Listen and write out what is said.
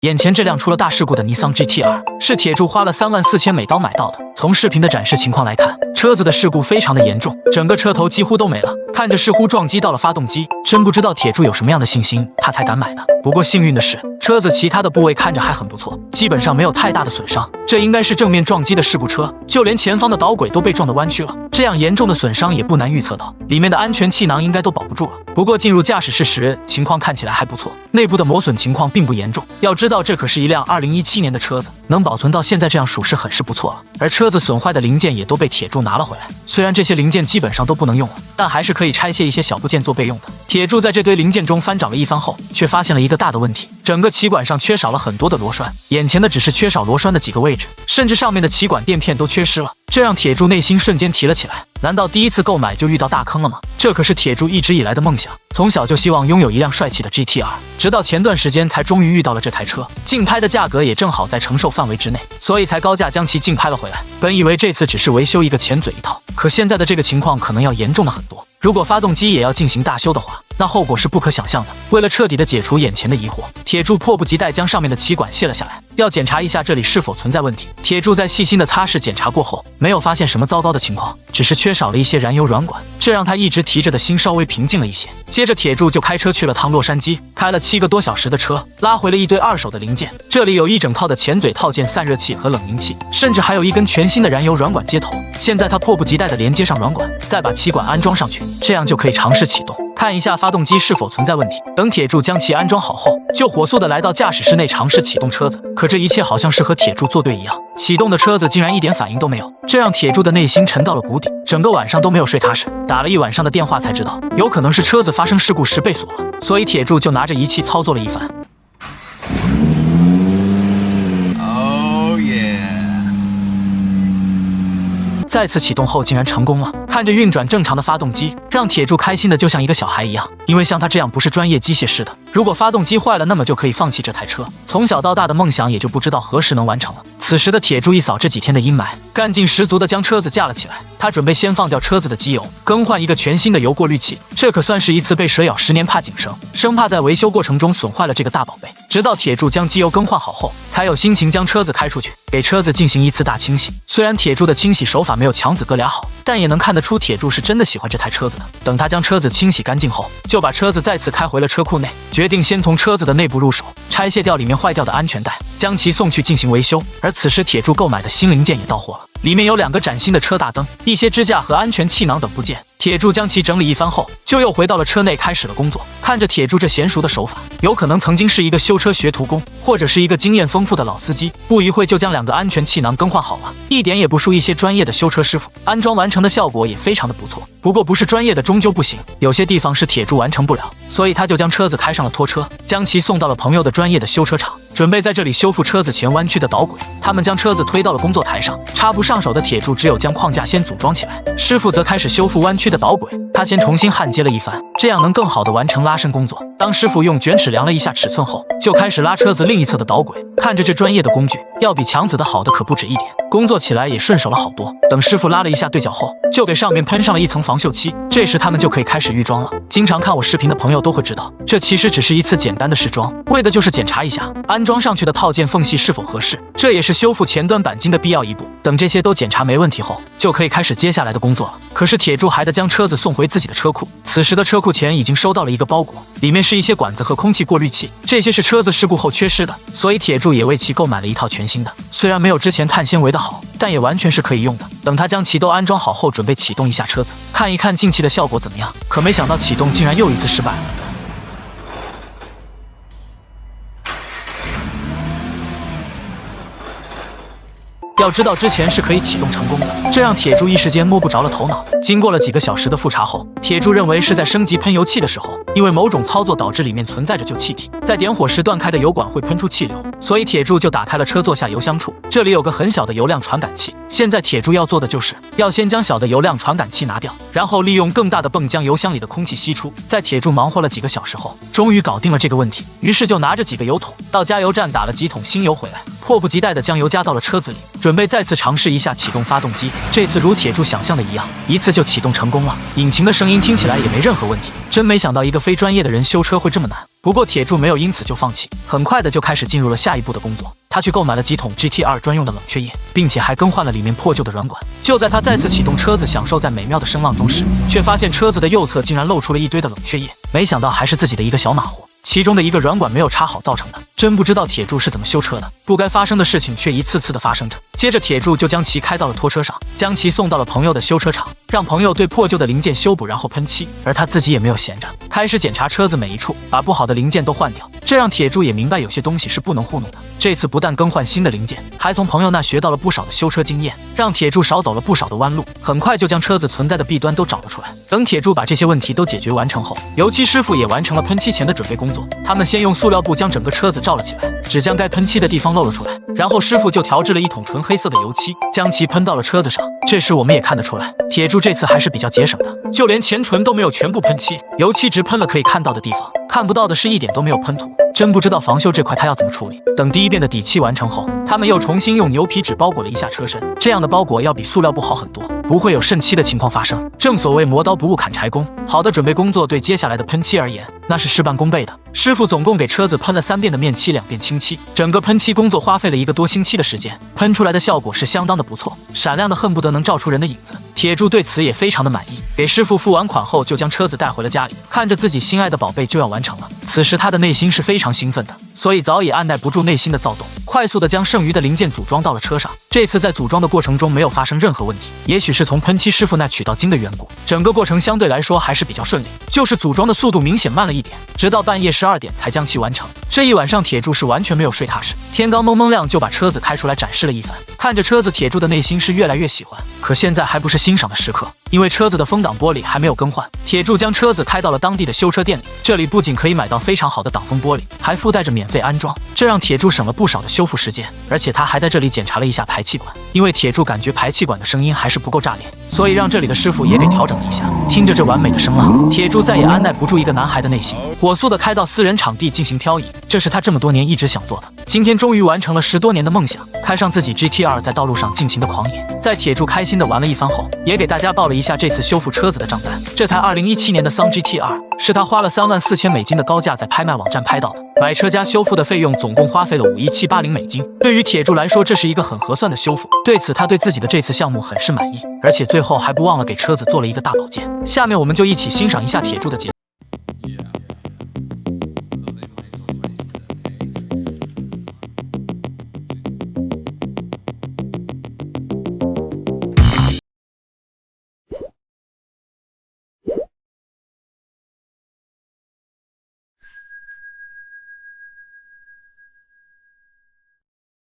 眼前这辆出了大事故的尼桑 GT-R 是铁柱花了34000美刀买到的。从视频的展示情况来看，车子的事故非常的严重，整个车头几乎都没了，看着似乎撞击到了发动机，真不知道铁柱有什么样的信心，他才敢买的。不过幸运的是，车子其他的部位看着还很不错，基本上没有太大的损伤。这应该是正面撞击的事故车，就连前方的导轨都被撞得弯曲了。这样严重的损伤也不难预测到，里面的安全气囊应该都保不住了。不过进入驾驶室时，情况看起来还不错，内部的磨损情况并不严重。要知道，这可是一辆2017年的车子，能保存到现在这样属实很是不错了。而车子损坏的零件也都被铁柱拿了回来，虽然这些零件基本上都不能用了，但还是可以拆卸一些小部件做备用的。铁柱在这堆零件中翻找了一番后，却发现了一个大的问题，整个气管上缺少了很多的螺栓，眼前的只是缺少螺栓的几个位置，甚至上面的气管垫片都缺失了，这让铁柱内心瞬间提了起来。难道第一次购买就遇到大坑了吗？这可是铁柱一直以来的梦想，从小就希望拥有一辆帅气的 GT-R， 直到前段时间才终于遇到了这台车，竞拍的价格也正好在承受范围之内，所以才高价将其竞拍了回来。本以为这次只是维修一个前嘴一套，可现在的这个情况可能要严重的很多。如果发动机也要进行大修的话，那后果是不可想象的。为了彻底的解除眼前的疑惑，铁柱迫不及待将上面的气管卸了下来，要检查一下这里是否存在问题。铁柱在细心的擦拭检查过后，没有发现什么糟糕的情况，只是缺少了一些燃油软管，这让他一直提着的心稍微平静了一些。接着铁柱就开车去了趟洛杉矶，开了7个多小时的车，拉回了一堆二手的零件。这里有一整套的前嘴套件、散热器和冷凝器，甚至还有一根全新的燃油软管接头。现在他迫不及待地连接上软管，再把气管安装上去，这样就可以尝试启动，看一下发动机是否存在问题。等铁柱将其安装好后，就火速的来到驾驶室内尝试启动车子。可这一切好像是和铁柱作对一样，启动的车子竟然一点反应都没有，这让铁柱的内心沉到了谷底，整个晚上都没有睡踏实。打了一晚上的电话才知道，有可能是车子发生事故时被锁了，所以铁柱就拿着仪器操作了一番。再次启动后竟然成功了，看着运转正常的发动机，让铁柱开心的就像一个小孩一样。因为像他这样不是专业机械师的，如果发动机坏了，那么就可以放弃这台车，从小到大的梦想也就不知道何时能完成了。此时的铁柱一扫这几天的阴霾，干劲十足的将车子架了起来。他准备先放掉车子的机油，更换一个全新的油过滤器。这可算是一次被蛇咬10年怕井绳，生怕在维修过程中损坏了这个大宝贝。直到铁柱将机油更换好后，才有心情将车子开出去，给车子进行一次大清洗。虽然铁柱的清洗手法没有强子哥俩好，但也能看得出铁柱是真的喜欢这台车子的。等他将车子清洗干净后，就把车子再次开回了车库内，决定先从车子的内部入手，拆卸掉里面坏掉的安全带，将其送去进行维修。而此时铁柱购买的新零件也到货了，里面有2个崭新的车大灯、一些支架和安全气囊等部件。铁柱将其整理一番后，就又回到了车内开始了工作。看着铁柱这娴熟的手法，有可能曾经是一个修车学徒工，或者是一个经验丰富的老司机。不一会就将2个安全气囊更换好了，一点也不输一些专业的修车师傅。安装完成的效果也非常的不错。不过不是专业的终究不行，有些地方是铁柱完成不了，所以他就将车子开上了拖车，将其送到了朋友的专业的修车厂，准备在这里修复车子前弯曲的导轨。他们将车子推到了工作台上，插不上手的铁柱只有将框架先组装起来，师傅则开始修复弯曲的导轨。他先重新焊接了一番，这样能更好的完成拉伸工作。当师傅用卷尺量了一下尺寸后，就开始拉车子另一侧的导轨。看着这专业的工具，要比强子的好的可不止一点，工作起来也顺手了好多。等师傅拉了一下对角后，就给上面喷上了一层防锈漆，这时他们就可以开始预装了。经常看我视频的朋友都会知道，这其实只是一次简单的试装，为的就是检查一下安装上去的套件缝隙是否合适，这也是修复前端钣金的必要一步。等这些都检查没问题后，就可以开始接下来的工作了。可是铁柱还得将车子送回自己的车库，此时的车库前已经收到了一个包裹，里面是一些管子和空气过滤器，这些是车子事故后缺失的，所以铁柱也为其购买了一套全新的。虽然没有之前碳纤维的好，但也完全是可以用的。等他将其都安装好后，准备启动一下车子，看一看进气的效果怎么样。可没想到启动竟然又一次失败了。要知道之前是可以启动成功的，这让铁柱一时间摸不着了头脑。经过了几个小时的复查后，铁柱认为是在升级喷油器的时候，因为某种操作导致里面存在着旧气体，在点火时断开的油管会喷出气流，所以铁柱就打开了车座下油箱处，这里有个很小的油量传感器。现在铁柱要做的就是要先将小的油量传感器拿掉，然后利用更大的泵将油箱里的空气吸出。在铁柱忙活了几个小时后，终于搞定了这个问题，于是就拿着几个油桶到加油站打了几桶新油回来，迫不及待地将油加到了车子里，准备再次尝试一下启动发动机。这次如铁柱想象的一样，一次就启动成功了，引擎的声音听起来也没任何问题。真没想到一个非专业的人修车会这么难。不过铁柱没有因此就放弃，很快的就开始进入了下一步的工作。他去购买了几桶 GT2 专用的冷却液，并且还更换了里面破旧的软管。就在他再次启动车子，享受在美妙的声浪中时，却发现车子的右侧竟然露出了一堆的冷却液，没想到还是自己的一个小马虎。其中的一个软管没有插好造成的，真不知道铁柱是怎么修车的，不该发生的事情却一次次的发生着。接着铁柱就将其开到了拖车上，将其送到了朋友的修车厂，让朋友对破旧的零件修补，然后喷漆。而他自己也没有闲着，开始检查车子每一处，把不好的零件都换掉。这让铁柱也明白有些东西是不能糊弄的。这次不但更换新的零件，还从朋友那学到了不少的修车经验，让铁柱少走了不少的弯路，很快就将车子存在的弊端都找了出来。等铁柱把这些问题都解决完成后，油漆师傅也完成了喷漆前的准备工作。他们先用塑料布将整个车子罩了起来，只将该喷漆的地方露了出来，然后师傅就调制了一桶纯黑色的油漆，将其喷到了车子上。这时我们也看得出来，铁柱这次还是比较节省的，就连前唇都没有全部喷漆，油漆只喷了可以看到的地方，看不到的是一点都没有喷涂。真不知道防锈这块他要怎么处理。等第一遍的底漆完成后，他们又重新用牛皮纸包裹了一下车身，这样的包裹要比塑料布好很多，不会有渗漆的情况发生。正所谓磨刀不误砍柴工，好的准备工作对接下来的喷漆而言，那是事半功倍的。师傅总共给车子喷了3遍的面漆，2遍清漆，整个喷漆工作花费了1个多星期的时间，喷出来的效果是相当的不错，闪亮的恨不得能照出人的影子。铁柱对此也非常的满意，给师傅付完款后就将车子带回了家里，看着自己心爱的宝贝就要完成了，此时他的内心是非常兴奋的，所以早已按耐不住内心的躁动，快速的将剩余的零件组装到了车上。这次在组装的过程中没有发生任何问题，也许是从喷漆师傅那取到金的缘故，整个过程相对来说还是比较顺利，就是组装的速度明显慢了一点，直到半夜12点才将其完成。这一晚上铁柱是完全没有睡踏实，天刚蒙蒙亮就把车子开出来展示了一番。看着车子，铁柱的内心是越来越喜欢，可现在还不是欣赏的时刻，因为车子的风挡玻璃还没有更换。铁柱将车子开到了当地的修车店里，这里不仅可以买到非常好的挡风玻璃，还附带着免费安装，这让铁柱省了不少的修复时间。而且他还在这里检查了一下排气管，因为铁柱感觉排气管的声音还是不够炸裂，所以让这里的师傅也给调整了一下。听着这完美的声浪，铁柱再也按耐不住一个男孩的内心，火速的开到私人场地进行漂移，这是他这么多年一直想做的，今天终于完成了10多年的梦想，开上自己 GT2 在道路上尽情的狂野。在铁柱开心的玩了一番后，也给大家报了一下这次修复车子的账单。这台2017年的桑 GT2 是他花了34000美金的高价在拍卖网站拍到的，买车加修复的费用总共花费了51780美金。对于铁柱来说，这是一个很合算的修复，对此他对自己的这次项目很是满意，而且最后还不忘了给车子做了一个大保健。下面我们就一起欣赏一下铁柱的节奏。